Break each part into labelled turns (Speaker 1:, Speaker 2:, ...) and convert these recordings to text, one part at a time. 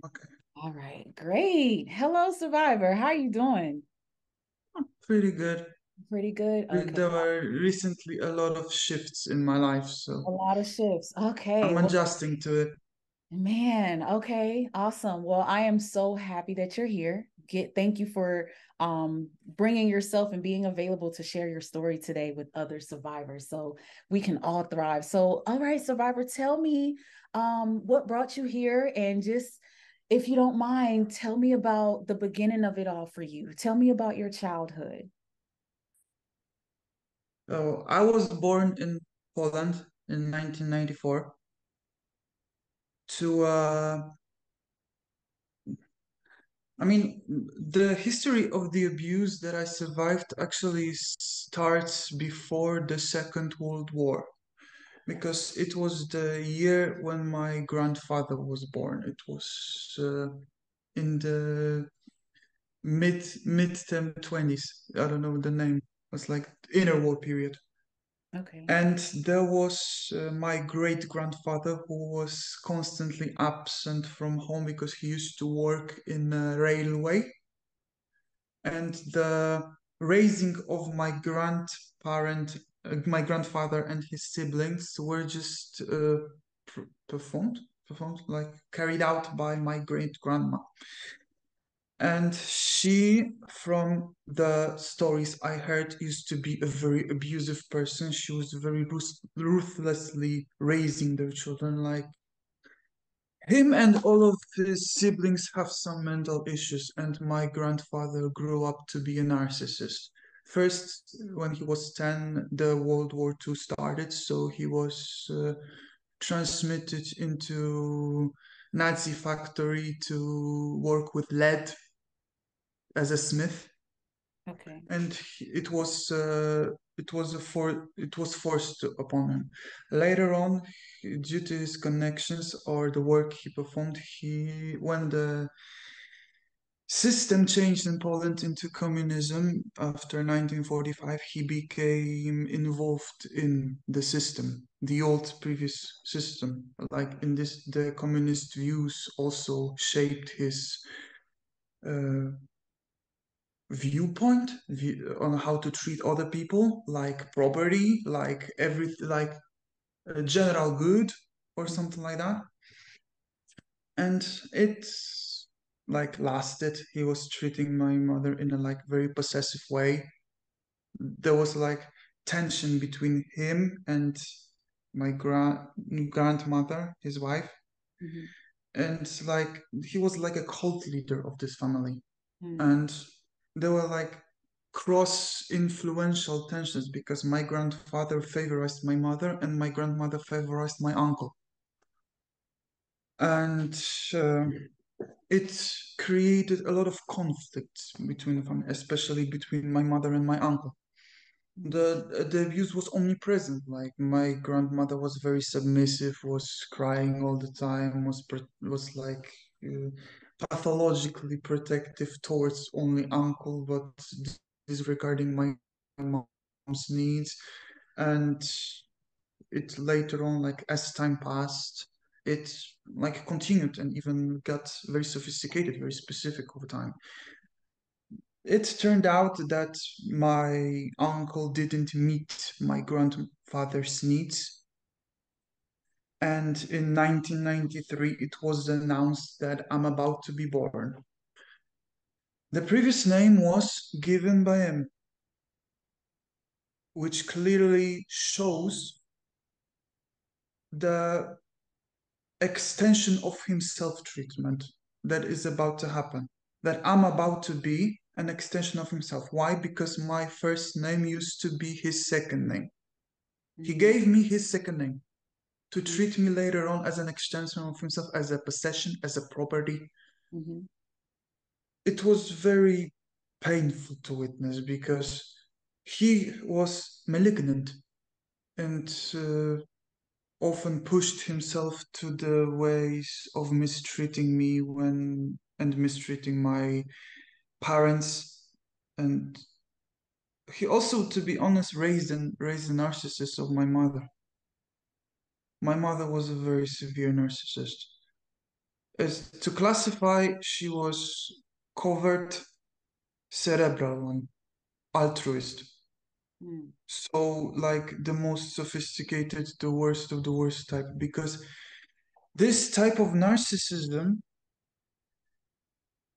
Speaker 1: Okay,
Speaker 2: All right, great. Hello, Survivor. How are you doing?
Speaker 1: pretty good.
Speaker 2: Pretty good. Okay,
Speaker 1: There were recently a lot of shifts in my life, so
Speaker 2: a lot of shifts. Okay,
Speaker 1: I'm
Speaker 2: well,
Speaker 1: adjusting to it.
Speaker 2: man, okay, awesome. Well, I am so happy that you're here. Thank you for bringing yourself and being available to share your story today with other survivors, so we can all thrive. So, all right, Survivor, tell me what brought you here, and just if you don't mind, tell me about the beginning of it all for you. Tell me about your childhood.
Speaker 1: So I was born in Poland in 1994 to, the history of the abuse that I survived actually starts before the Second World War, because it was the year when my grandfather was born. It was in the mid 20s. I don't know the name. It was like inner war period.
Speaker 2: Okay.
Speaker 1: And there was my great grandfather who was constantly absent from home because he used to work in a railway. And the raising of my grandfather and his siblings were just performed, like carried out by my great grandma. And she, from the stories I heard, used to be a very abusive person. She was very ruthlessly raising their children. Like him and all of his siblings have some mental issues, and my grandfather grew up to be a narcissist. First, when he was 10, the World War II started, so he was transmitted into Nazi factory to work with lead as a smith,
Speaker 2: Okay.
Speaker 1: and it was forced upon him. Later on, due to his connections or the work he performed, he when the system changed in Poland into communism after 1945, he became involved in the system, the old previous system. Like in this, the communist views also shaped his uh, on how to treat other people, like property, like everything, like general good or something like that. And it like lasted. He was treating my mother in a like very possessive way. There was like tension between him and my grandmother, his wife,
Speaker 2: Mhm.
Speaker 1: and like he was like a cult leader of this family.
Speaker 2: Mm.
Speaker 1: And there were like cross influential tensions because my grandfather favorized my mother and my grandmother favorized my uncle. And uh, it created a lot of conflict between them, especially between my mother and my uncle.
Speaker 2: Mm.
Speaker 1: The abuse was omnipresent. Like my grandmother was very submissive, was crying all the time, was like uh, pathologically protective towards only uncle, but disregarding my mom's needs. And it later on, like as time passed, it like continued and even got very sophisticated, very specific over time. It turned out that my uncle didn't meet my grandfather's needs. And in 1993, it was announced that I'm about to be born. The previous name was given by him, which clearly shows the extension of himself treatment that is about to happen. That I'm about to be an extension of himself. Why? Because my first name used to be his second name. He
Speaker 2: Mhm.
Speaker 1: gave me his second name to
Speaker 2: Mhm.
Speaker 1: treat me later on as an extension of himself, as a possession, as a property.
Speaker 2: Mhm.
Speaker 1: It was very painful to witness because he was malignant and often pushed himself to the ways of mistreating me when and mistreating my parents. And he also, to be honest, raised a narcissist of my mother. My mother was a very severe narcissist. As to classify, she was covert, cerebral one, altruist.
Speaker 2: Mm.
Speaker 1: So like the most sophisticated, the worst of the worst type, because this type of narcissism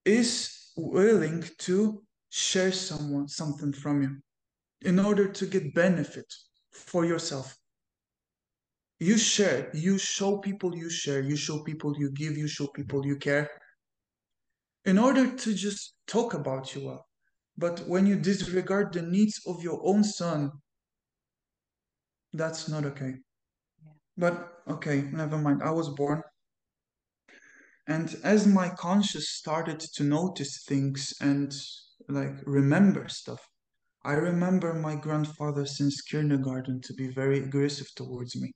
Speaker 1: is willing to share something from you in order to get benefit for yourself. You share, you show people you share, you show people you give, you show people you care in order to just talk about you well. But when you disregard the needs of your own son, that's not okay.
Speaker 2: Yeah.
Speaker 1: But okay, never mind. I was born. And as my conscious started to notice things and like remember stuff, I remember my grandfather since kindergarten to be very aggressive towards me.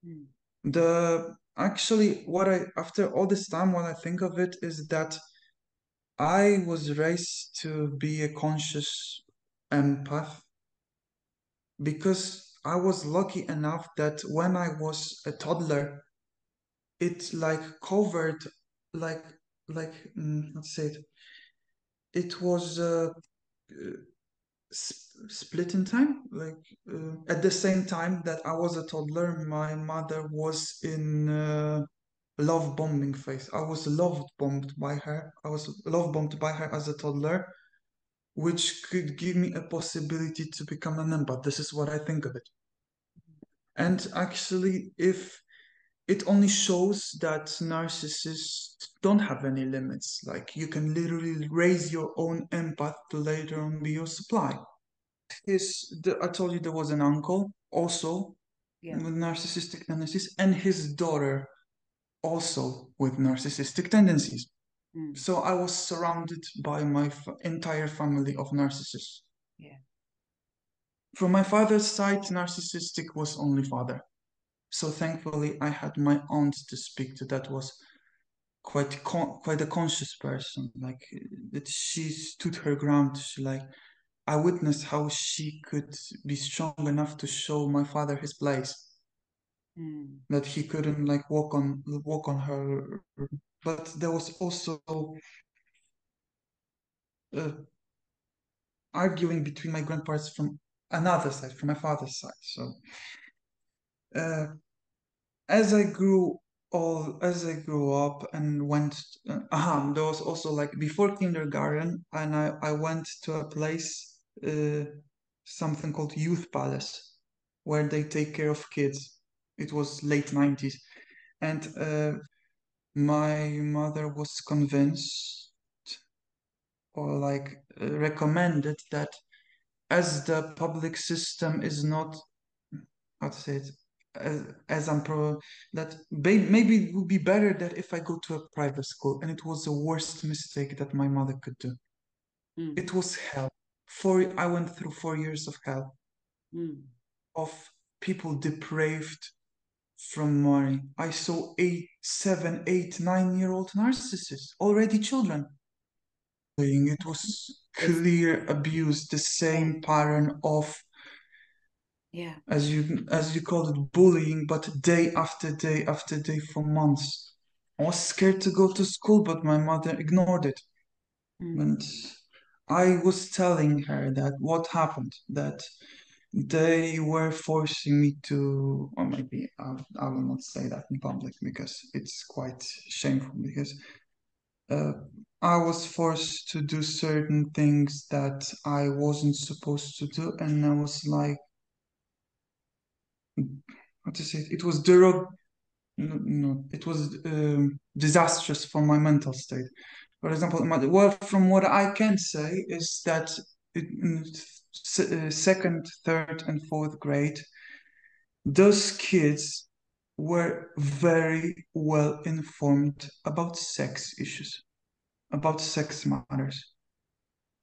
Speaker 2: Mm.
Speaker 1: The actually what I after all this time what I think of it is that I was raised to be a conscious empath because I was lucky enough that when I was a toddler, it like covered like let's say it was split in time. Like at the same time that I was a toddler, my mother was in love bombing phase. I was love bombed by her. I was love bombed by her as a toddler, which could give me a possibility to become an empath. This is what I think of it. And actually, if it only shows that narcissists don't have any limits, like you can literally raise your own empath to later on be your supply. I told you there was an uncle also
Speaker 2: Yeah.
Speaker 1: with narcissistic tendencies, and his daughter also with narcissistic tendencies.
Speaker 2: Mm.
Speaker 1: So I was surrounded by my entire family of narcissists.
Speaker 2: Yeah.
Speaker 1: From my father's side, narcissistic was only father. So thankfully, I had my aunt to speak to. That was quite a conscious person. Like that, she stood her ground. She like I witnessed how she could be strong enough to show my father his place.
Speaker 2: Mm.
Speaker 1: That he couldn't like walk on her. But there was also uh, arguing between my grandparents from another side, from my father's side. So uh, as I grew as I grew up and went, there was also like before kindergarten, and I went to a place, something called Youth Palace, where they take care of kids. It was late 90s, and my mother was convinced or like recommended that as the public system is not how to say it as I'm pro that maybe it would be better that if I go to a private school, and it was the worst mistake that my mother could do.
Speaker 2: Mm.
Speaker 1: It was hell. I went through 4 years of hell
Speaker 2: Mm.
Speaker 1: of people depraved from money. I saw 8, 7, 8, 9-year-old narcissists, already children. It was
Speaker 2: It's
Speaker 1: clear abuse, the
Speaker 2: yeah.
Speaker 1: same pattern of
Speaker 2: Yeah.
Speaker 1: as you call it bullying, but day after day after day for months. I was scared to go to school, but my mother ignored it.
Speaker 2: Mm.
Speaker 1: And I was telling her that what happened, that they were forcing me to, or maybe I will not say that in public because it's quite shameful, because uh, I was forced to do certain things that I wasn't supposed to do, and I was like, how to say it? It was no, no, it was disastrous for my mental state. For example, well, from what I can say is that in second, third, and fourth grade, those kids were very well informed about sex issues, about sex matters,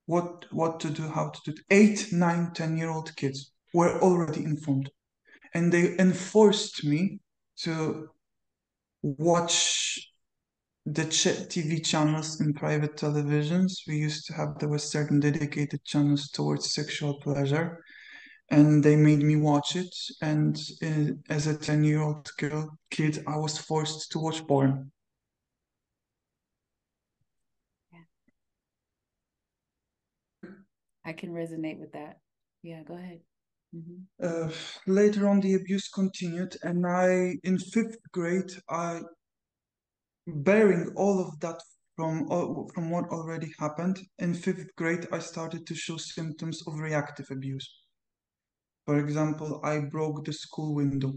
Speaker 1: what to do, how to do it. 8, 9, 10-year-old kids were already informed, and they enforced me to watch the TV channels in private televisions. We used to have, there were certain dedicated channels towards sexual pleasure, and they made me watch it. And as a 10-year-old kid, I was forced to watch porn.
Speaker 2: I can resonate with that. Yeah, go ahead. Mm-hmm.
Speaker 1: Uh, Later on, the abuse continued, and in fifth grade, bearing all of that from what already happened, in fifth grade, I started to show symptoms of reactive abuse. For example, I broke the school window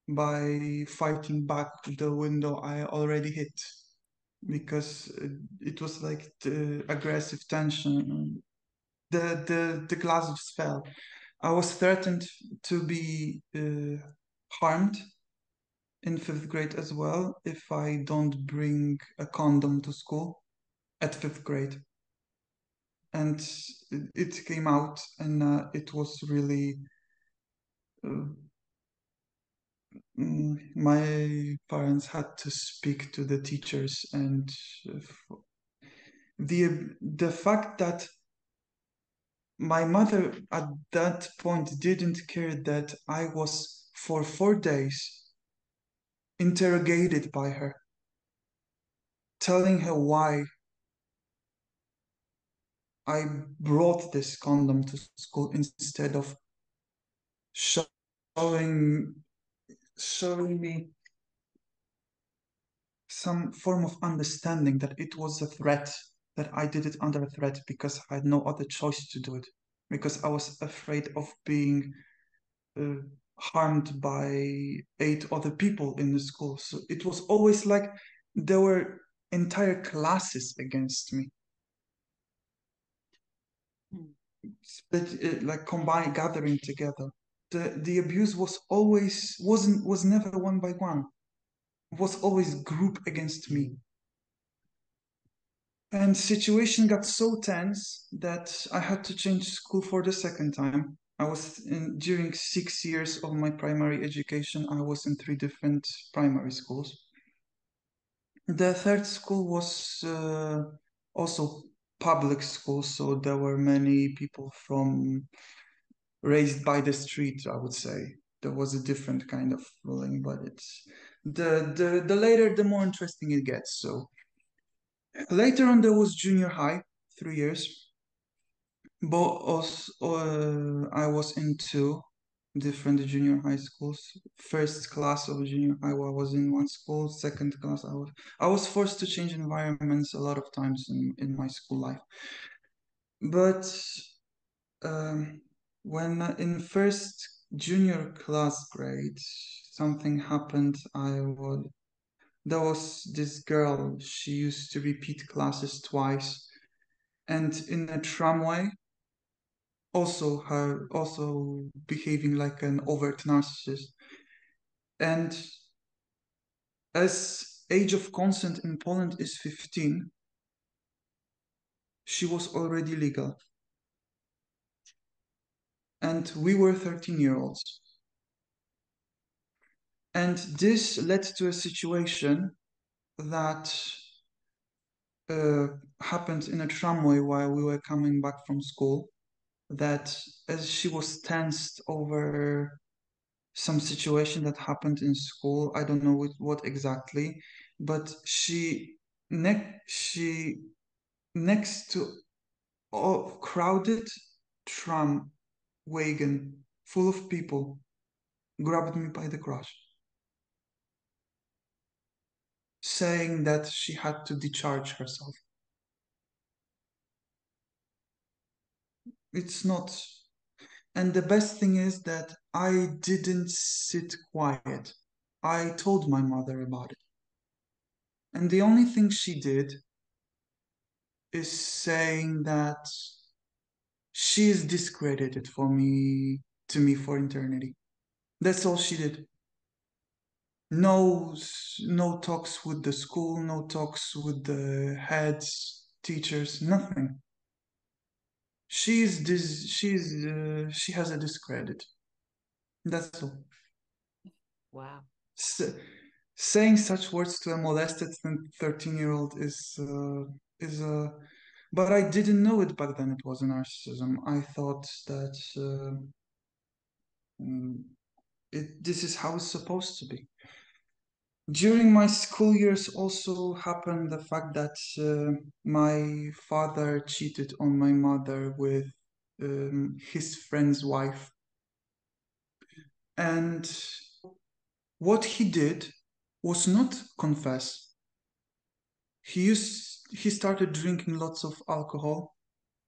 Speaker 1: by fighting back the window I already hit because it was like the aggressive tension. The glass just fell. I was threatened to be harmed in fifth grade as well if I don't bring a condom to school at fifth grade. And it came out, and it was really. Uh, my parents had to speak to the teachers, and the fact that my mother at that point didn't care that I was for 4 days interrogated by her, telling her why I brought this condom to school instead of showing showing me some form of understanding that it was a threat, that I did it under a threat because I had no other choice to do it, because I was afraid of being uh, harmed by 8 other people in the school. So it was always like there were entire classes against me, like combined, gathering together. The abuse was never one by one. It was always group against me. And situation got so tense that I had to change school for the second time. During 6 years of my primary education, I was in 3 different primary schools. The third school was also public school, so there were many people from raised by the street, I would say. There was a different kind of ruling, but it's the later, the more interesting it gets. So later on, there was junior high, 3 years. I was in 2 different junior high schools. First class of junior high, I was in one school. Second class, I was forced to change environments a lot of times in my school life. But when in first junior class grade, something happened. There was this girl. She used to repeat classes twice, and in a tramway, also behaving like an overt narcissist. And as age of consent in Poland is 15, she was already legal. And we were 13-year-olds. And this led to a situation that uh, happened in a tramway while we were coming back from school. That as she was tensed over some situation that happened in school. I don't know what exactly, but she next to a crowded tram wagon full of people grabbed me by the crotch, saying that she had to discharge herself. It's not. And the best thing is that I didn't sit quiet. I told my mother about it. And the only thing she did is saying that she is discredited to me for eternity. That's all she did. No, no talks with the school, no talks with the heads, teachers, nothing. She has a discredit. That's all.
Speaker 2: Wow.
Speaker 1: S- Saying such words to a molested 13-year-old is. But I didn't know it back then. It was a narcissism. I thought that mm, this is how it's supposed to be. During my school years also happened the fact that my father cheated on my mother with his friend's wife. And what he did was not confess. He started drinking lots of alcohol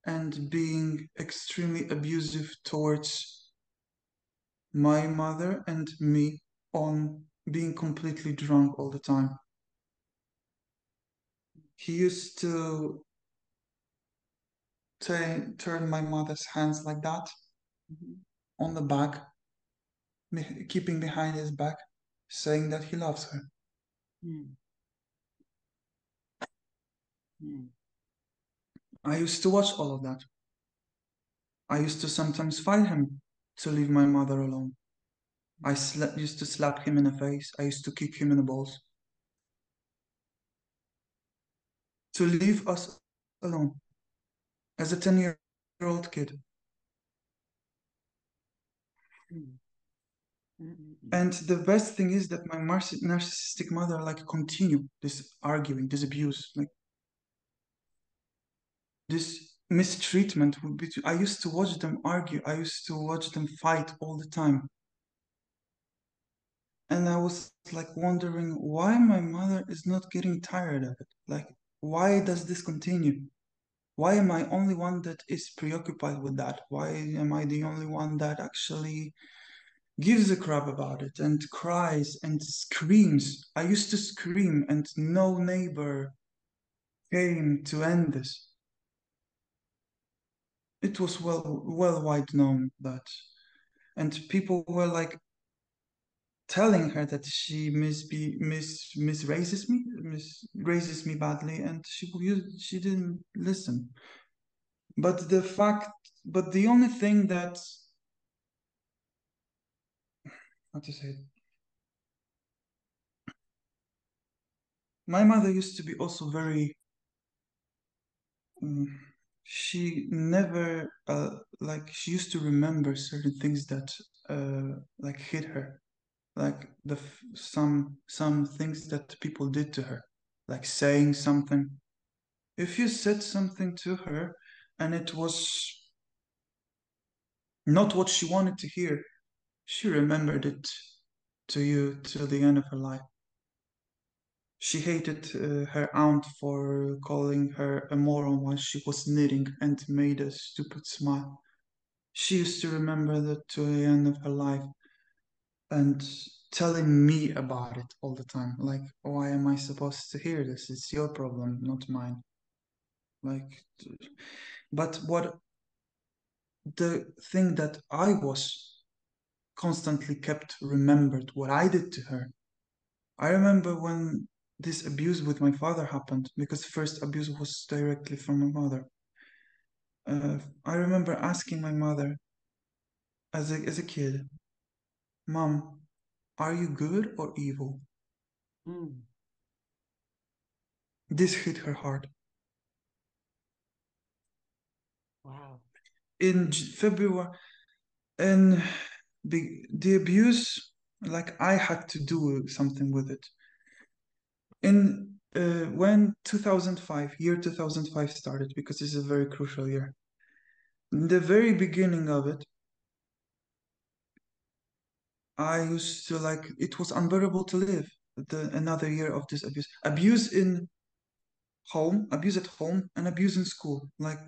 Speaker 1: and being extremely abusive towards my mother and me, on being completely drunk all the time. He used to turn my mother's hands like that on the back, keeping behind his back, saying that he loves her.
Speaker 2: Mm. Mm.
Speaker 1: I used to watch all of that. I used to sometimes fight him to leave my mother alone. Used to slap him in the face. I used to kick him in the balls. To leave us alone as a 10-year-old kid.
Speaker 2: Mm.
Speaker 1: And the best thing is that my narcissistic mother like continue this arguing, this abuse, like this mistreatment. I used to watch them argue. I used to watch them fight all the time. And I was like wondering why my mother is not getting tired of it. Like, why does this continue? Why am I only one that is preoccupied with that? Why am I the only one that actually gives a crap about it and cries and screams? I used to scream and no neighbor came to end this. It was well wide known that, and people were like telling her that she misraises me, misraises me badly, and she didn't listen. But the only thing that, how to say it, my mother used to be also very, um, she never, like, she used to remember certain things that, like, hit her, like some things that people did to her, like saying something. If you said something to her and it was not what she wanted to hear, she remembered it to you till the end of her life. She hated her aunt for calling her a moron while she was knitting and made a stupid smile. She used to remember that to the end of her life and telling me about it all the time. Like, why am I supposed to hear this? It's your problem, not mine. Like, but what the thing that I was constantly kept remembered what I did to her. I remember when this abuse with my father happened, because first abuse was directly from my mother. I remember asking my mother as a kid, Mom, are you good or evil?
Speaker 2: Mm.
Speaker 1: This hit her hard.
Speaker 2: Wow.
Speaker 1: In February, and the abuse, like I had to do something with it. In when 2005, year 2005 started, because this is a very crucial year. In the very beginning of it, I used to like, it was unbearable to live another year of this abuse. Abuse in home, abuse at home, and abuse in school. Like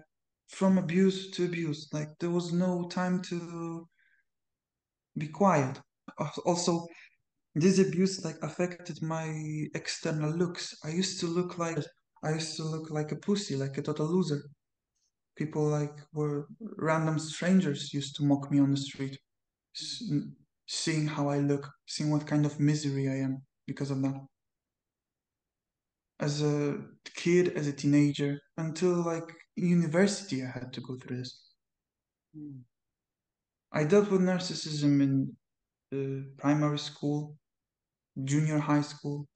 Speaker 1: from abuse to abuse. Like there was no time to be quiet. Also, this abuse like affected my external looks. I used to look like a pussy, like a total loser. People like were random strangers used to mock me on the street, s- seeing how I look, seeing what kind of misery I am because of that. As a kid, as a teenager, until like university, I had to go through this.
Speaker 2: Mm.
Speaker 1: I dealt with narcissism in primary school, junior high school.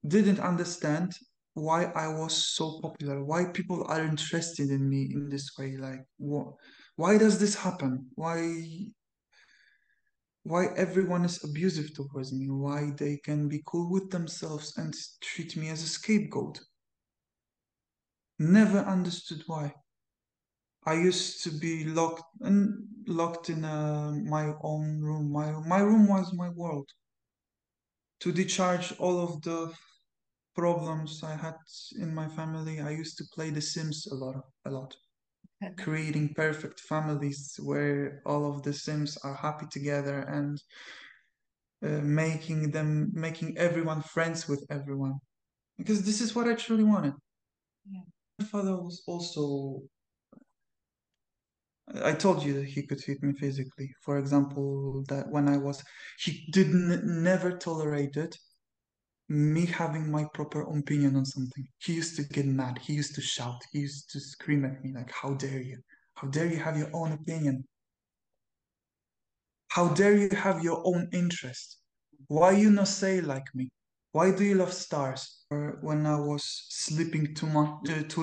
Speaker 1: Didn't understand why I was so popular, why people are interested in me in this way. Like, why does this happen? why everyone is abusive towards me, why they can be cool with themselves and treat me as a scapegoat. Never understood why. I used to be locked in my own room. My room was my world. To discharge all of the problems I had in my family, I used to play The Sims a lot, creating perfect families where all of the Sims are happy together and making everyone friends with everyone. Because this is what I truly wanted.
Speaker 2: Yeah.
Speaker 1: My father was also, I told you that he could hit me physically. For example, that when he didn't never tolerated me having my proper opinion on something. He used to get mad. He used to shout. He used to scream at me like, "How dare you? How dare you have your own opinion? How dare you have your own interest? Why you not say like me? Why do you love stars?" Or when I was sleeping too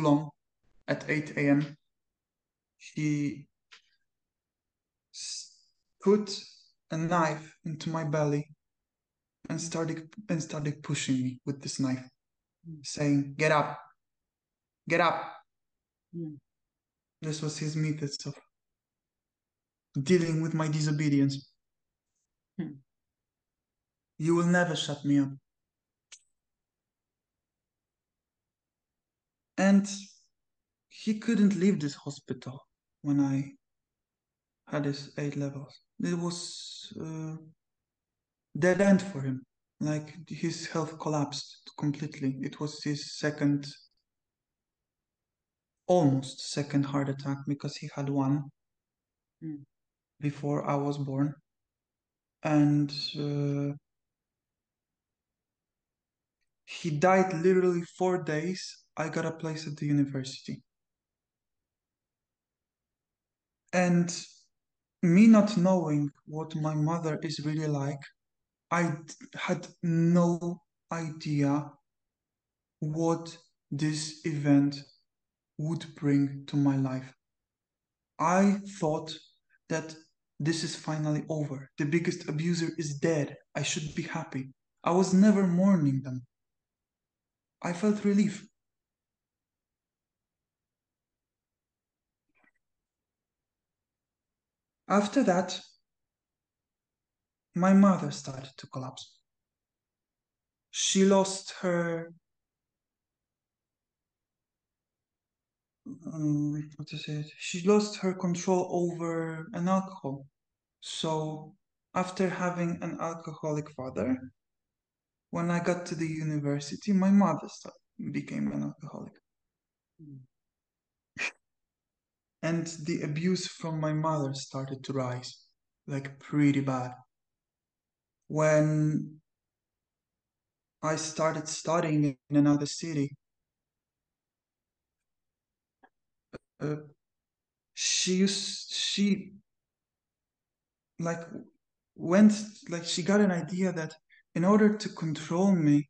Speaker 1: long at 8 a.m., he put a knife into my belly and started pushing me with this knife, saying, "Get up, get up."
Speaker 2: Mm.
Speaker 1: This was his method of dealing with my disobedience.
Speaker 2: Mm.
Speaker 1: You will never shut me up. And he couldn't leave this hospital when I had his 8 levels. It was dead end for him. Like his health collapsed completely. It was his almost second heart attack because he had one
Speaker 2: Mm.
Speaker 1: before I was born. And he died literally 4 days. I got a place at the university. And me not knowing what my mother is really like, had no idea what this event would bring to my life. I thought that this is finally over. The biggest abuser is dead. I should be happy. I was never mourning them. I felt relief. After that, my mother started to collapse. She lost her, what to say it? She lost her control over an alcohol. So after having an alcoholic father, when I got to the university, my mother became an alcoholic.
Speaker 2: Mm.
Speaker 1: And the abuse from my mother started to rise, like pretty bad. When I started studying in another city, uh, she like went, like she got an idea that in order to control me,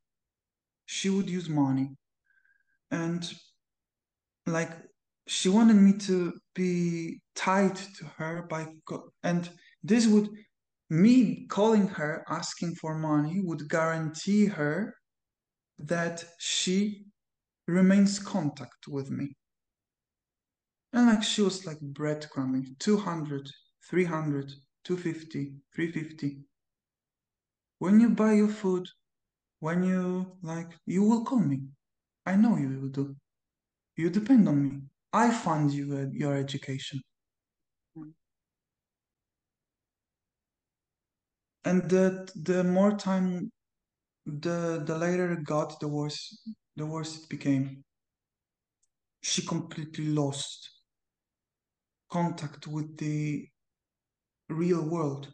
Speaker 1: she would use money. And like she wanted me to be tied to her and this would, me calling her asking for money would guarantee her that she remains contact with me. And like she was like breadcrumbing 200, 300, 250, 350. When you buy your food, when you will call me. I know you will do. You depend on me. I fund you your education.
Speaker 2: Mm.
Speaker 1: And the more time, the later it got, the worse it became. She completely lost contact with the real world.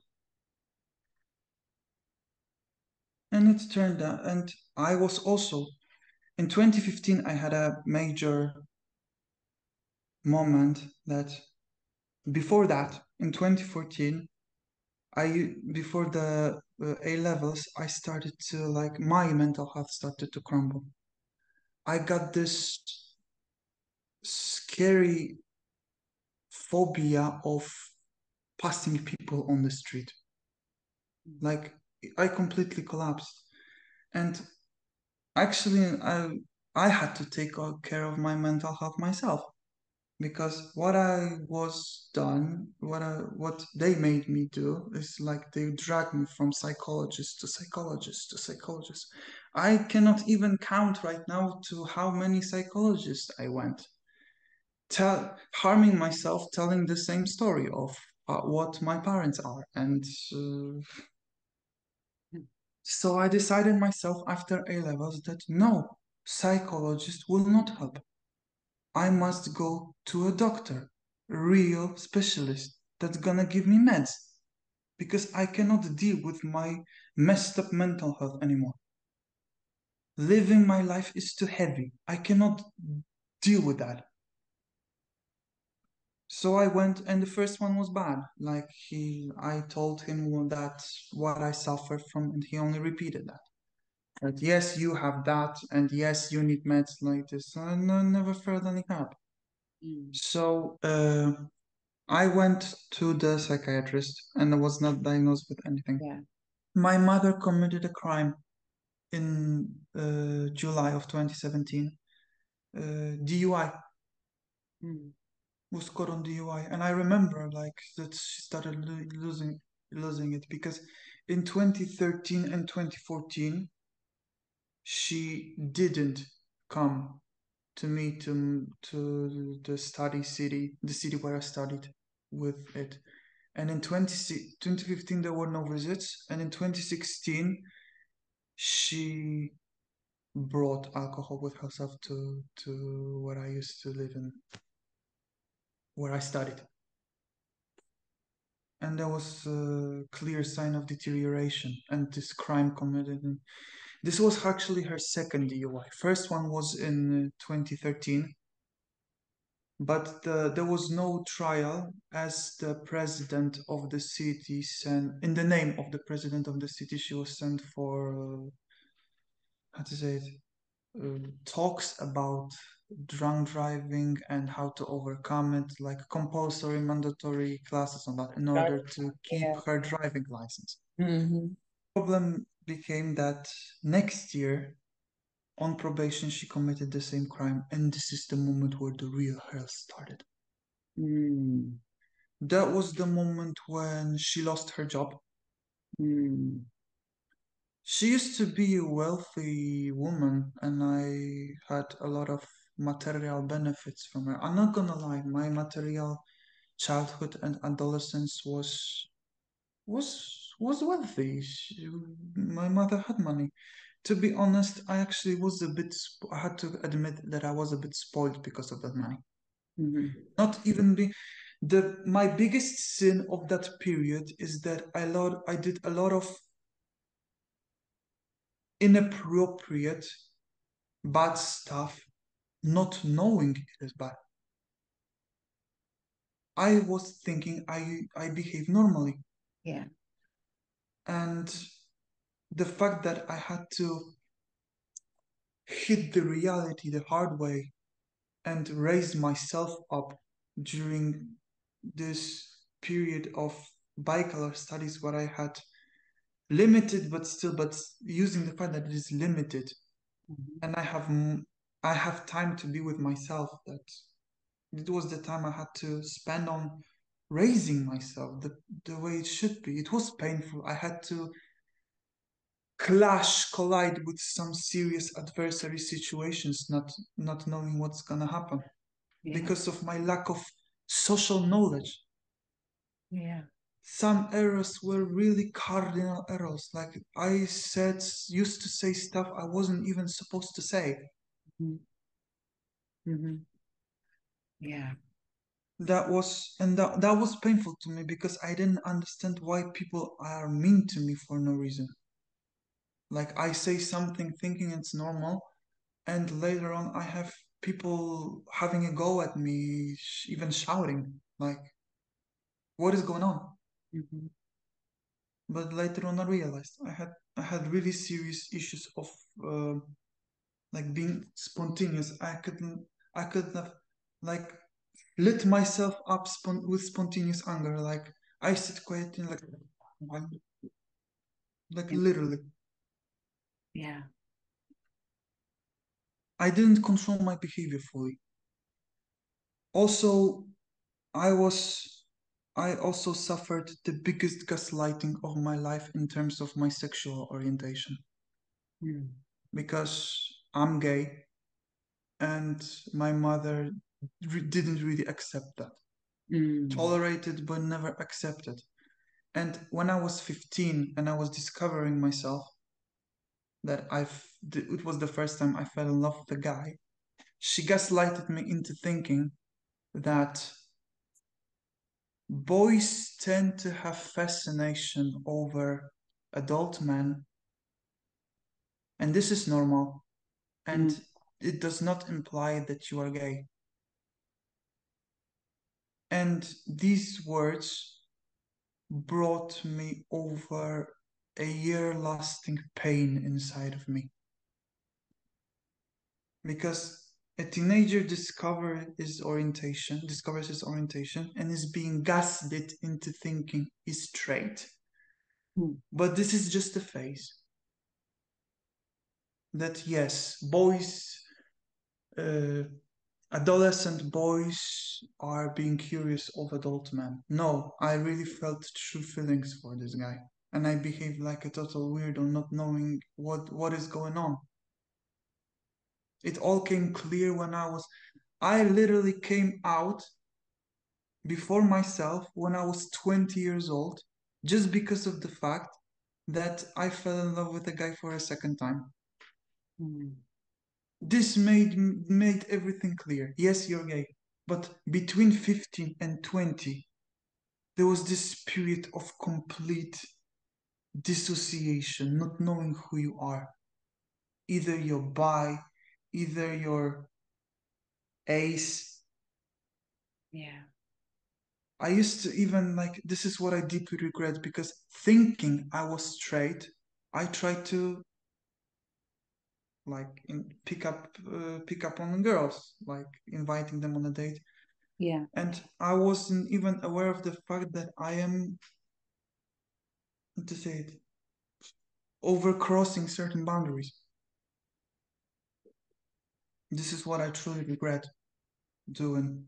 Speaker 1: And it turned out, and I was also, in 2015, I had a major moment that before that, in 2014, before the A levels, I started to my mental health started to crumble. I got this scary phobia of passing people on the street. Like I completely collapsed. And actually, I had to take care of my mental health myself because what I was done, what they made me do is like they dragged me from psychologist to psychologist to psychologist. I cannot even count right now to how many psychologists I went. Harming myself, telling the same story of what my parents are, and so I decided myself after A levels that no, psychologist will not help. I must go to a doctor, a real specialist that's gonna give me meds because I cannot deal with my messed up mental health anymore. Living my life is too heavy. I cannot deal with that. So I went, and the first one was bad. Like I told him that what I suffered from, and he only repeated that. That yes, you have that, and yes, you need meds like this. And I never felt any help.
Speaker 2: Mm.
Speaker 1: So I went to the psychiatrist and I was not diagnosed with anything.
Speaker 2: Yeah.
Speaker 1: My mother committed a crime in July of 2017. DUI,
Speaker 2: Mm.
Speaker 1: was caught on DUI, and I remember like that she started losing it because in 2013 and 2014 she didn't come to me to the study city, the city where I studied with it. And in 2015, there were no visits. And in 2016, she brought alcohol with herself to where I used to live in, where I studied. And there was a clear sign of deterioration and this crime committed. This was actually her second DUI. First one was in 2013, but there was no trial as the president of the city sent, in the name of the president of the city, she was sent for, how to say it, talks about drunk driving and how to overcome it, like compulsory, mandatory classes on that in
Speaker 2: Got
Speaker 1: order
Speaker 2: it.
Speaker 1: to keep
Speaker 2: Yeah.
Speaker 1: her driving license.
Speaker 2: Mm-hmm.
Speaker 1: Problem became that next year, on probation, she committed the same crime, and this is the moment where the real hell started.
Speaker 2: Mm.
Speaker 1: That was the moment when she lost her job.
Speaker 2: Mm.
Speaker 1: She used to be a wealthy woman, and I had a lot of material benefits from her. I'm not gonna lie, my material childhood and adolescence was wealthy. My mother had money. To be honest, I actually was a bit. I had to admit that I was a bit spoiled because of that money.
Speaker 2: Mm-hmm.
Speaker 1: Not even be the my biggest sin of that period is that I did a lot of inappropriate bad stuff, not knowing it is bad. I was thinking I behave normally,
Speaker 2: Yeah.
Speaker 1: and the fact that I had to hit the reality the hard way and raise myself up during this period of bachelor studies where I had limited but using the fact that it is limited
Speaker 2: Mm-hmm.
Speaker 1: and I have time to be with myself, that it was the time I had to spend on raising myself the way it should be. It was painful. I had to collide with some serious adversary situations, not knowing what's gonna happen
Speaker 2: Yeah.
Speaker 1: because of my lack of social knowledge.
Speaker 2: Yeah.
Speaker 1: Some errors were really cardinal errors. Like used to say stuff I wasn't even supposed to say.
Speaker 2: Mm-hmm. Mm-hmm. Yeah.
Speaker 1: That was painful to me because I didn't understand why people are mean to me for no reason. Like I say something thinking it's normal, and later on I have people having a go at me, even shouting. Like, what is going on?
Speaker 2: Mm-hmm.
Speaker 1: But later on I realized I had really serious issues of uh, like being spontaneous. I couldn't have like lit myself up with spontaneous anger. Like I sit quiet and like like
Speaker 2: And
Speaker 1: literally.
Speaker 2: yeah.
Speaker 1: I didn't control my behavior fully. Also, I was I also suffered the biggest gaslighting of my life in terms of my sexual orientation
Speaker 2: Mm.
Speaker 1: because I'm gay and my mother didn't really accept that.
Speaker 2: Mm.
Speaker 1: Tolerated but never accepted. And when I was 15 and I was discovering myself that it was the first time I fell in love with a guy, she gaslighted me into thinking that boys tend to have fascination over adult men, and this is normal,
Speaker 2: Mm.
Speaker 1: and it does not imply that you are gay. And these words brought me over a year lasting pain inside of me because a teenager discovers his orientation and is being gaslit into thinking he's straight.
Speaker 2: Mm.
Speaker 1: But this is just a phase. That yes, uh, adolescent boys are being curious of adult men. No, I really felt true feelings for this guy. And I behaved like a total weirdo, not knowing what is going on. It all came clear when I literally came out before myself when I was 20 years old, just because of the fact that I fell in love with a guy for a second time.
Speaker 2: Mm.
Speaker 1: This made everything clear. Yes, you're gay. But between 15 and 20, there was this period of complete dissociation, not knowing who you are. Either you're bi, either you're ace.
Speaker 2: Yeah.
Speaker 1: I used to even like, this is what I deeply regret because thinking I was straight, I tried to like pick up on girls, like inviting them on a date.
Speaker 2: Yeah.
Speaker 1: And I wasn't even aware of the fact that I am, to say it, overcrossing certain boundaries. This is what I truly regret doing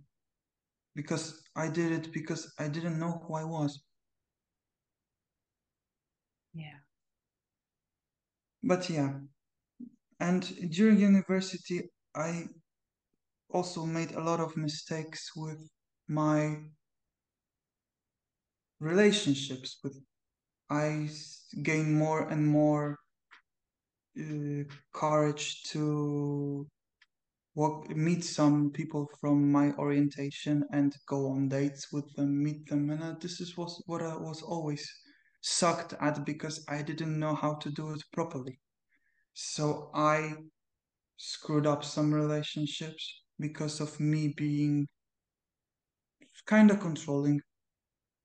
Speaker 1: because I did it because I didn't know who I was.
Speaker 2: Yeah.
Speaker 1: But yeah, and during university, I also made a lot of mistakes with my relationships. With I gained more and more uh, courage to meet some people from my orientation and go on dates with them, meet them, and this is was what I was always sucked at because I didn't know how to do it properly. So I screwed up some relationships because of me being kind of controlling,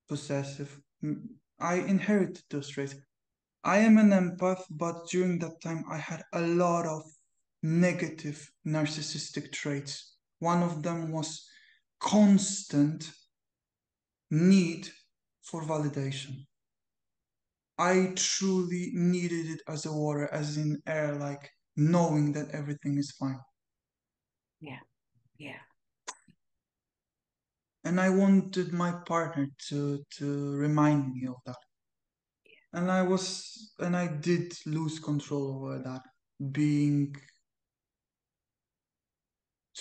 Speaker 1: possessive. I inherited those traits. I am an empath, but during that time I had a lot of negative narcissistic traits. One of them was constant need for validation. I truly needed it as a water, as in air, like knowing that everything is fine.
Speaker 2: Yeah. Yeah.
Speaker 1: And I wanted my partner to remind me of that. And I did lose control over that, being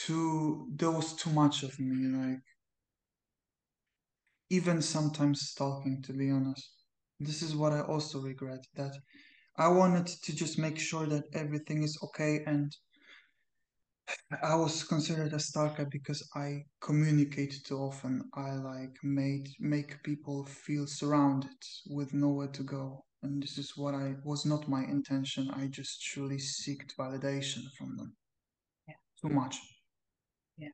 Speaker 1: there was too much of me, like even sometimes stalking, to be honest. This is what I also regret, that I wanted to just make sure that everything is okay, and I was considered a stalker because I communicate too often. I like make people feel surrounded with nowhere to go. And this is what I was not my intention. I just truly seeked validation from them.
Speaker 2: Yeah.
Speaker 1: Too much.
Speaker 2: Yeah.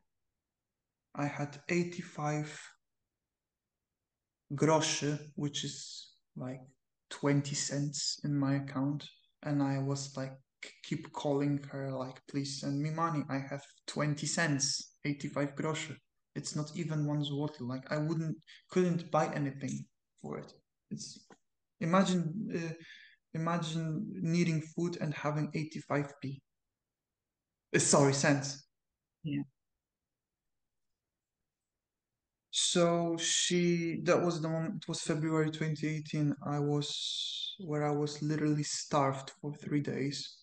Speaker 1: I had 85 groszy, which is like 20 cents in my account. And I was like, keep calling her, like, please send me money. I have 20 cents, 85 groszy. It's not even one zloty. Like, couldn't buy anything for it. It's, imagine Imagine needing food and having 85p. Sorry, cents.
Speaker 2: Yeah.
Speaker 1: So that was the moment, it was February 2018. I was literally starved for 3 days,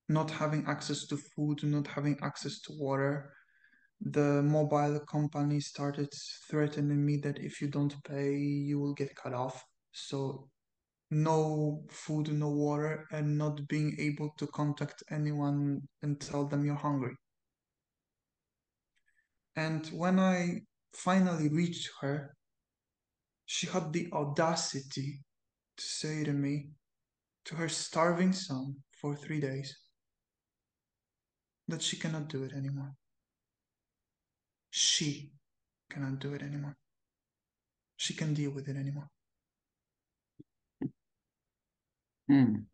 Speaker 1: not having access to food, not having access to water. The mobile company started threatening me that if you don't pay, you will get cut off. So no food, no water, and not being able to contact anyone and tell them you're hungry. And when I finally reached her, she had the audacity to say to me, to her starving son for 3 days, that she cannot do it anymore. She cannot do it anymore. She can deal with it anymore.
Speaker 2: Mm.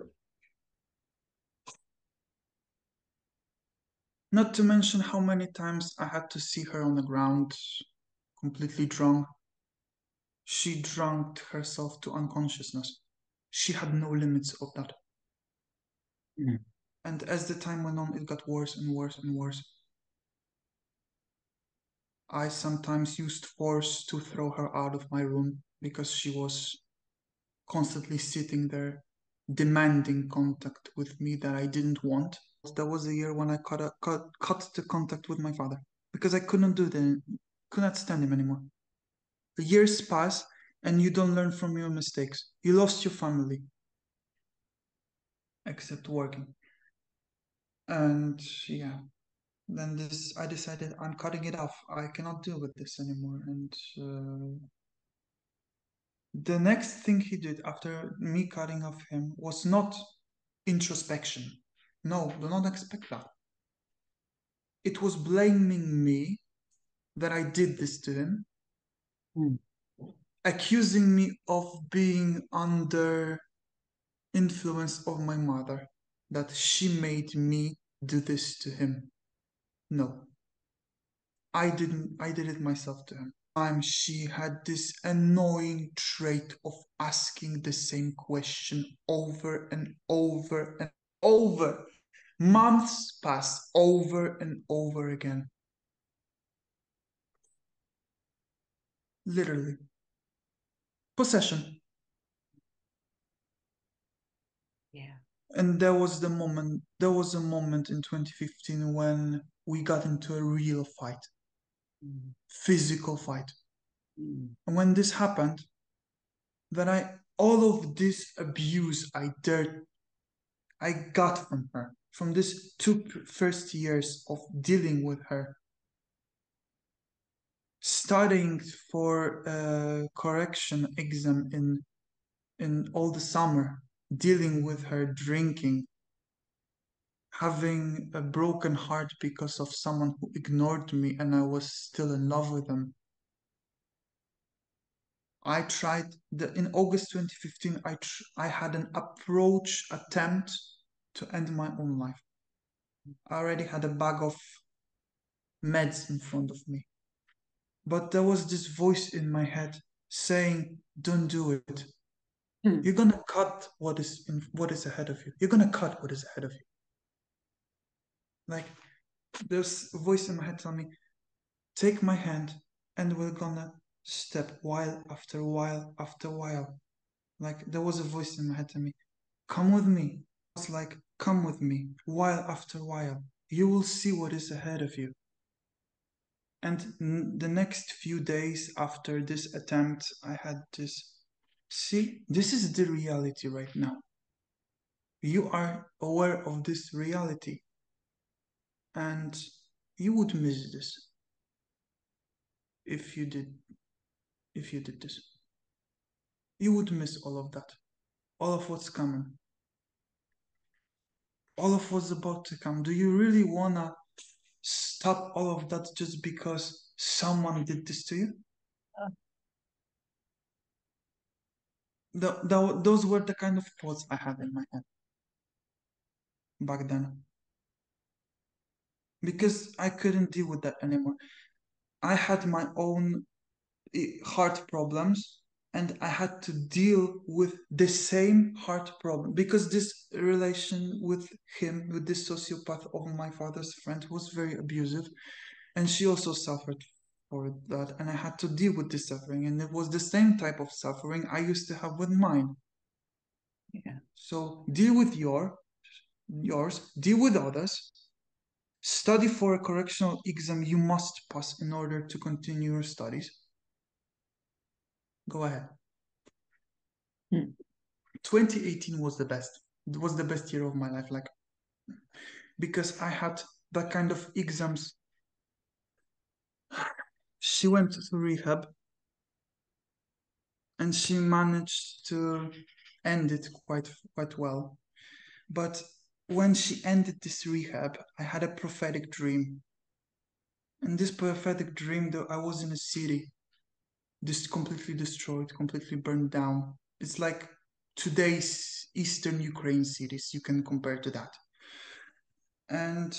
Speaker 1: Not to mention how many times I had to see her on the ground, completely drunk. She drank herself to unconsciousness. She had no limits of that.
Speaker 2: Mm.
Speaker 1: And as the time went on, it got worse and worse and worse. I sometimes used force to throw her out of my room because she was constantly sitting there demanding contact with me that I didn't want. That was the year when I cut the contact with my father because I couldn't do that, could not stand him anymore. The years pass and you don't learn from your mistakes. You lost your family, except working. And yeah, then I decided I'm cutting it off. I cannot deal with this anymore. And the next thing he did after me cutting off him was not introspection. No, do not expect that. It was blaming me that I did this to him,
Speaker 2: Mm.
Speaker 1: accusing me of being under influence of my mother, that she made me do this to him. No, I didn't. I did it myself to him. She had this annoying trait of asking the same question over and over and over. Months passed over and over again. Literally. Possession.
Speaker 2: Yeah.
Speaker 1: And there was a moment in 2015 when we got into a real fight,
Speaker 2: Mm.
Speaker 1: physical fight.
Speaker 2: Mm.
Speaker 1: And when this happened, then all of this abuse I got from her, from this two first years of dealing with her, studying for a correction exam in all the summer, dealing with her drinking, having a broken heart because of someone who ignored me and I was still in love with them. In August 2015, I had an attempt to end my own life. I already had a bag of meds in front of me. But there was this voice in my head saying, don't do it.
Speaker 2: Mm.
Speaker 1: You're gonna cut what is ahead of you. You're gonna cut what is ahead of you. Like there's a voice in my head telling me, take my hand and we're gonna step while after while after while. Like there was a voice in my head telling me, come with me. I was like, come with me, while after while. You will see what is ahead of you. And the next few days after this attempt, I had this, see, this is the reality right now. You are aware of this reality and you would miss this if you did this. You would miss all of that, all of what's coming, all of what's about to come. Do you really wanna stop all of that just because someone did this to you?
Speaker 2: Uh,
Speaker 1: Those were the kind of thoughts I had in my head back then because I couldn't deal with that anymore. I had my own heart problems, and I had to deal with the same heart problem because this relation with him, with this sociopath of my father's friend, was very abusive, and she also suffered for that, and I had to deal with this suffering, and it was the same type of suffering I used to have with mine.
Speaker 2: Yeah.
Speaker 1: So deal with yours, deal with others, study for a correctional exam you must pass in order to continue your studies. Go ahead. 2018 was the best. It was the best year of my life, like, because I had that kind of exams. She went to rehab and she managed to end it quite well. But when she ended this rehab, I had a prophetic dream. And this prophetic dream, though, I was in a city, just completely destroyed, completely burned down. It's like today's Eastern Ukraine cities, you can compare to that. And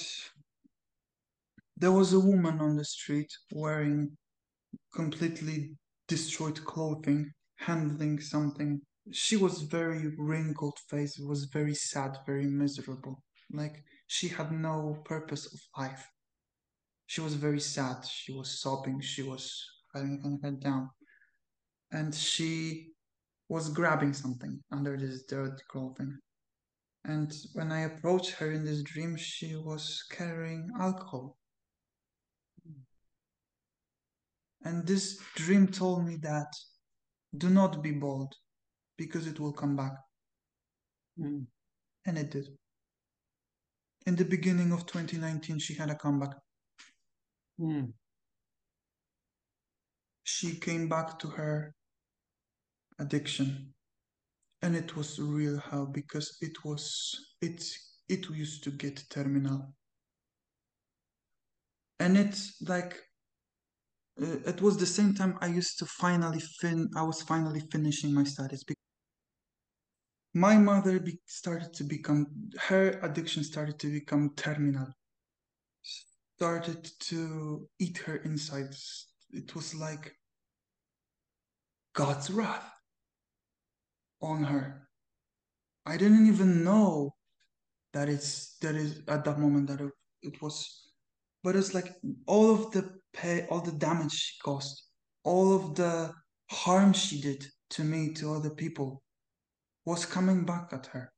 Speaker 1: there was a woman on the street wearing completely destroyed clothing, handling something. She was very wrinkled face, was very sad, very miserable. Like she had no purpose of life. She was very sad. She was sobbing. She was having her head down. And she was grabbing something under this dirty clothing. And when I approached her in this dream, she was carrying alcohol. And this dream told me that do not be bold because it will come back.
Speaker 2: Mm.
Speaker 1: And it did. In the beginning of 2019, she had a comeback.
Speaker 2: Mm.
Speaker 1: She came back to her addiction. And it was real hell because it used to get terminal. And it's like it was the same time I used to I was finally finishing my studies. My mother started to become, her addiction started to become terminal, started to eat her insides. It was like God's wrath on her. I didn't even know that is at that moment that it was, but it's like all of the pay, all the damage she caused, all of the harm she did to me, to other people, was coming back at her.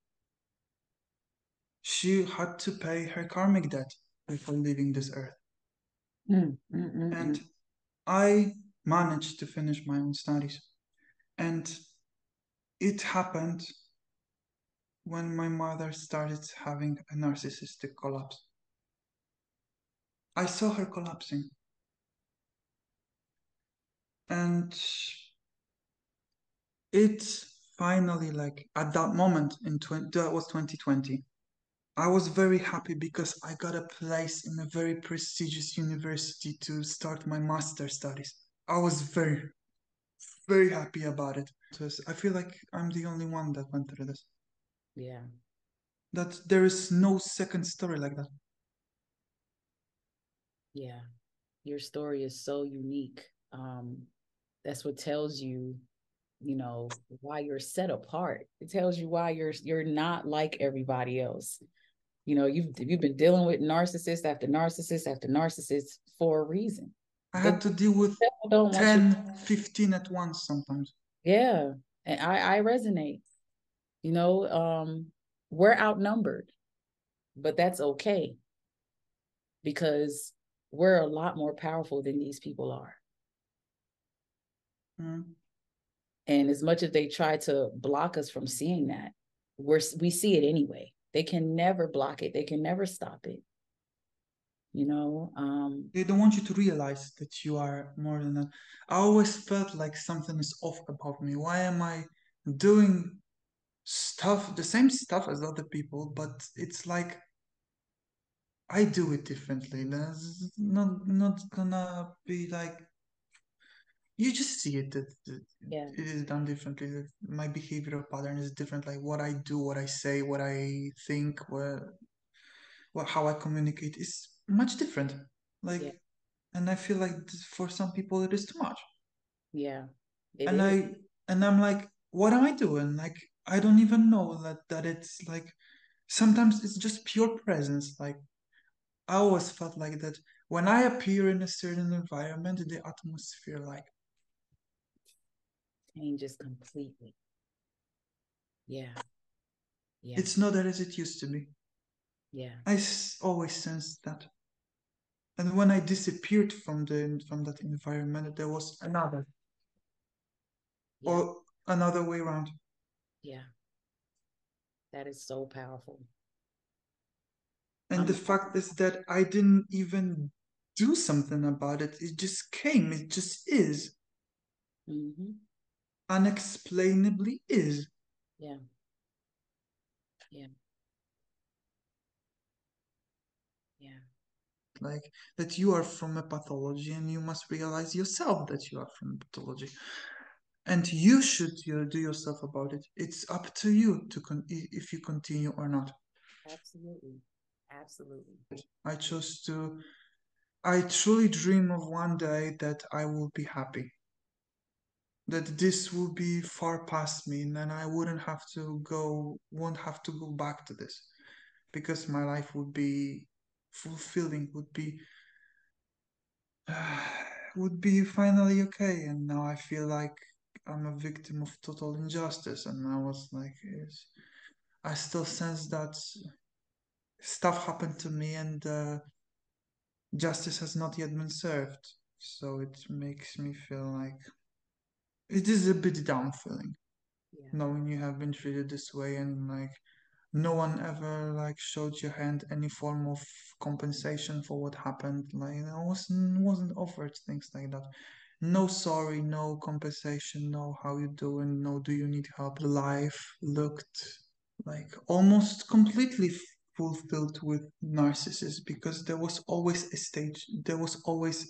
Speaker 1: She had to pay her karmic debt before leaving this earth.
Speaker 2: Mm. Mm. Mm.
Speaker 1: And
Speaker 2: Mm.
Speaker 1: I managed to finish my own studies. And it happened when my mother started having a narcissistic collapse. I saw her collapsing. And it finally, like at that moment that was 2020, I was very happy because I got a place in a very prestigious university to start my master studies. I was very happy about it. I feel like I'm the only one that went through this.
Speaker 2: Yeah.
Speaker 1: That there is no second story like that.
Speaker 2: Yeah. Your story is so unique. That's what tells you, why you're set apart. It tells you why you're not like everybody else. You've been dealing with narcissist after narcissist after narcissist for a reason.
Speaker 1: I
Speaker 2: The
Speaker 1: had to deal with
Speaker 2: devil don't want you.
Speaker 1: 10, 15 at once sometimes.
Speaker 2: Yeah, and I resonate. You know, we're outnumbered, but that's okay because we're a lot more powerful than these people are.
Speaker 1: Mm.
Speaker 2: And as much as they try to block us from seeing that, we see it anyway. They can never block it. They can never stop it.
Speaker 1: They don't want you to realize that you are more than that. I always felt like something is off about me. Why am I doing stuff, the same stuff as other people, but it's like I do it differently. That's not gonna be like you just see it that
Speaker 2: Yeah,
Speaker 1: it is done differently. That my behavioral pattern is different. Like what I do, what I say, what I think, what how I communicate is much different.
Speaker 2: yeah,
Speaker 1: Like, and I feel like for some people it is too much.
Speaker 2: yeah. It
Speaker 1: And
Speaker 2: is.
Speaker 1: And I'm like, what am I doing? Like, I don't even know that it's like sometimes it's just pure presence. Like I always felt like that when I appear in a certain environment, the atmosphere like
Speaker 2: Changes completely. Yeah. Yeah.
Speaker 1: it's not as it used to be.
Speaker 2: Yeah.
Speaker 1: Always sensed that. And when I disappeared from that environment, there was another
Speaker 2: Yeah.
Speaker 1: or another way around.
Speaker 2: Yeah. That is so powerful.
Speaker 1: And the
Speaker 2: I'm
Speaker 1: fact is that I didn't even do something about it. It just came. It just is.
Speaker 2: mm-hmm.
Speaker 1: Unexplainably is.
Speaker 2: Yeah. Yeah. Yeah.
Speaker 1: Like that you are from a pathology and you must realize yourself that you are from a pathology. And you should do yourself about it. It's up to you to if you continue or not.
Speaker 2: Absolutely. Absolutely.
Speaker 1: I chose to. I truly dream of one day that I will be happy. That this will be far past me, and then I won't have to go back to this, because my life would be fulfilling, would be finally okay. And now I feel like I'm a victim of total injustice, and I was like, I still sense that stuff happened to me, and justice has not yet been served. So it makes me feel like it is a bit down feeling,
Speaker 2: Yeah.
Speaker 1: knowing you have been treated this way, and like no one ever like showed your hand any form of compensation for what happened. Like wasn't offered things like that. No sorry, no compensation, no how you doing, no do you need help. Life looked like almost completely fulfilled with narcissists, because there was always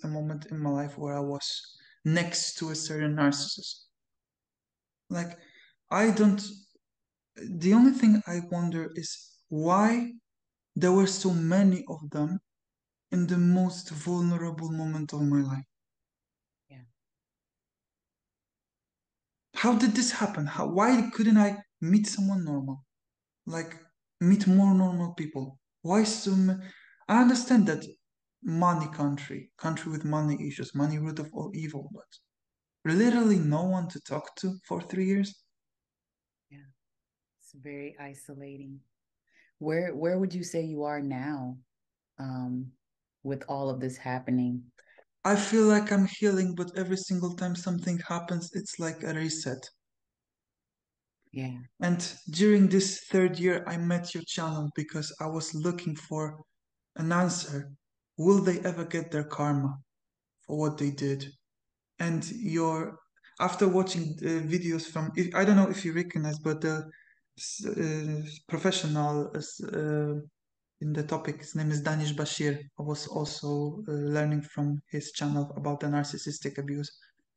Speaker 1: a moment in my life where I was next to a certain narcissist. Like I don't the only thing I wonder is why there were so many of them in the most vulnerable moment of my life.
Speaker 2: Yeah.
Speaker 1: How did this happen? Why couldn't I meet someone normal? Like, meet more normal people? Why so I understand that country with money issues, money root of all evil, but literally no one to talk to for 3 years?
Speaker 2: Yeah. It's very isolating. Where would you say you are now, um, with all of this happening?
Speaker 1: I feel like I'm healing, but every single time something happens, it's like a reset.
Speaker 2: Yeah.
Speaker 1: And during this third year, I met your channel because I was looking for an answer. Will they ever get their karma for what they did? And after watching the videos from, I don't know if you recognize, but the professional in the topic, his name is Danish Bashir. I was also learning from his channel about the narcissistic abuse.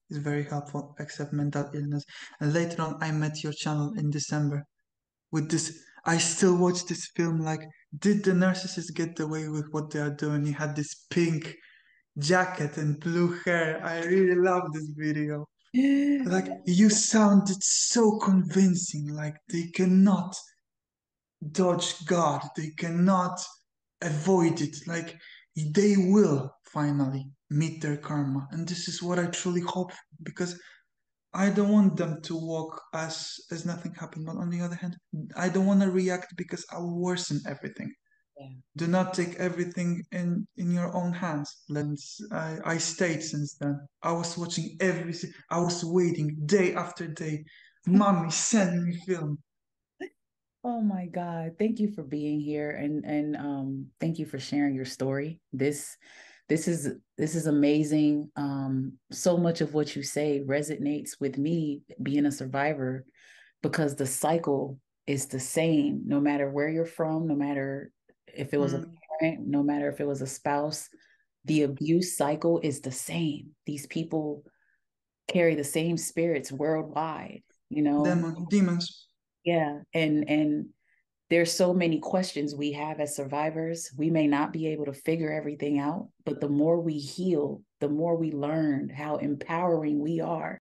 Speaker 1: It's very helpful, except mental illness. And later on, I met your channel in December with this. I still watch this film like, did the narcissist get away with what they are doing? He had this pink jacket and blue hair. I really love this video. Like, you sounded so convincing, like they cannot dodge God, they cannot avoid it. Like, they will finally meet their karma. And this is what I truly hope, because I don't want them to walk as nothing happened. But on the other hand, I don't want to react because I will worsen everything.
Speaker 2: Yeah.
Speaker 1: Do not take everything in your own hands. I stayed since then. I was watching I was waiting day after day. Mommy, send me film.
Speaker 2: Oh my God. Thank you for being here, and thank you for sharing your story. This is amazing. So much of what you say resonates with me being a survivor, because the cycle is the same no matter where you're from, no matter if it was a
Speaker 1: Mm,
Speaker 2: parent, no matter if it was a spouse, the abuse cycle is the same. These people carry the same spirits worldwide, you know?
Speaker 1: demons.
Speaker 2: Yeah. And there's so many questions we have as survivors. We may not be able to figure everything out, but the more we heal, the more we learn how empowering we are